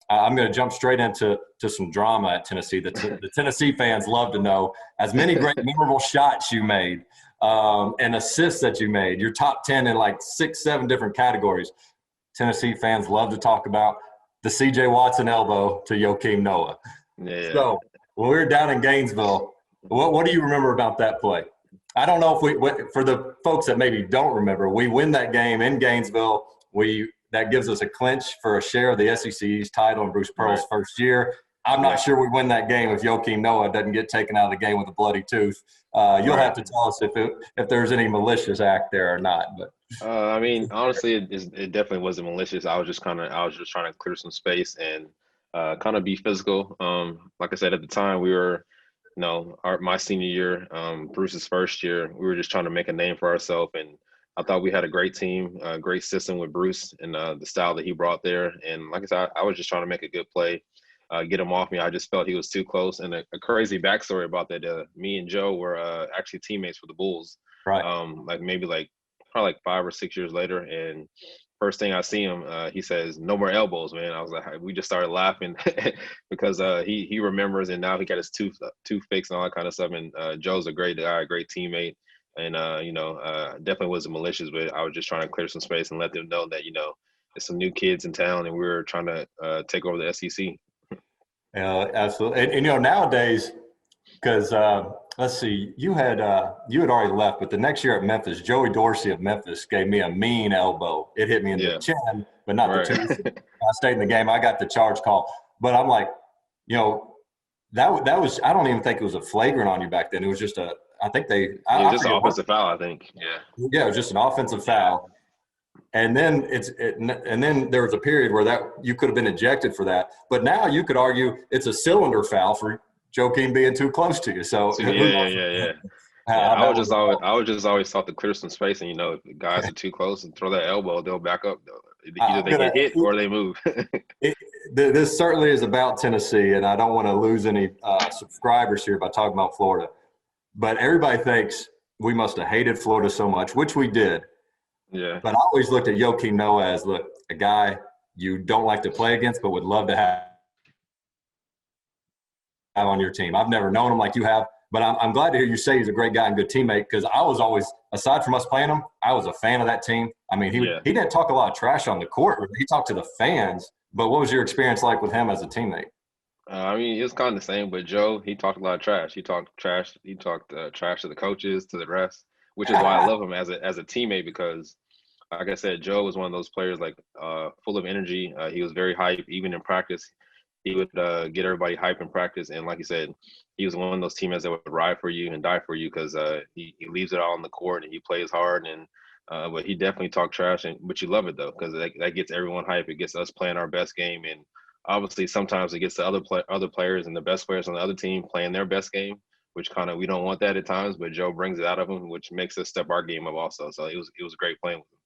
I'm going to jump straight into some drama at Tennessee. The Tennessee fans love to know as many great memorable shots you made and assists that you made. Your top 10 in like 6, 7 different categories. Tennessee fans love to talk about the C.J. Watson elbow to Joakim Noah. Yeah. So when we were down in Gainesville, what do you remember about that play? I don't know if for the folks that maybe don't remember, we win that game in Gainesville. That gives us a clinch for a share of the SEC's title in Bruce Pearl's first year. I'm not sure we win that game if Joakim Noah doesn't get taken out of the game with a bloody tooth. You'll have to tell us if there's any malicious act there or not. But I mean, honestly, it definitely wasn't malicious. I was just trying to clear some space and kind of be physical. Like I said, at the time, we were, my senior year, Bruce's first year, we were just trying to make a name for ourselves. And I thought we had a great team, a great system with Bruce and the style that he brought there. And like I said, I was just trying to make a good play, get him off me. I just felt he was too close. And a crazy backstory about that, me and Joe were actually teammates for the Bulls. Right. Probably 5 or 6 years later. And first thing I see him, he says, "No more elbows, man." I was like, we just started laughing because he remembers, and now he got his tooth fixed and all that kind of stuff. And Joe's a great guy, a great teammate. And, definitely wasn't malicious, but I was just trying to clear some space and let them know that, there's some new kids in town and we were trying to take over the SEC. Yeah, absolutely. And nowadays, because let's see, you had already left, but the next year at Memphis, Joey Dorsey of Memphis gave me a mean elbow. It hit me in the chin, but not the tooth. I stayed in the game. I got the charge call. But I'm like, that was – I don't even think it was a flagrant on you back then. It was just just an offensive foul, I think. Yeah, it was just an offensive foul. And then and then there was a period where that you could have been ejected for that. But now you could argue it's a cylinder foul for Joakim being too close to you. So yeah. I was just always taught to clear some space, and if the guys are too close and throw that elbow, they'll back up. Either they get hit or they move. This certainly is about Tennessee, and I don't want to lose any subscribers here by talking about Florida. But everybody thinks we must have hated Florida so much, which we did. Yeah. But I always looked at Joakim Noah as, a guy you don't like to play against but would love to have on your team. I've never known him like you have, but I'm glad to hear you say he's a great guy and good teammate, because I was always, aside from us playing him, I was a fan of that team. I mean, he didn't talk a lot of trash on the court. He talked to the fans. But what was your experience like with him as a teammate? It was kind of the same, but Joe, he talked a lot of trash. He talked trash. He talked trash to the coaches, to the refs, which is why I love him as a teammate, because, like I said, Joe was one of those players full of energy. He was very hype, even in practice. He would get everybody hype in practice, and like you said, he was one of those teammates that would ride for you and die for you, because he leaves it all on the court and he plays hard. And but he definitely talked trash, but you love it though, because that gets everyone hype. It gets us playing our best game, and obviously sometimes it gets the other players and the best players on the other team playing their best game, which kind of we don't want that at times. But Joe brings it out of them, which makes us step our game up also. So it was great playing with him.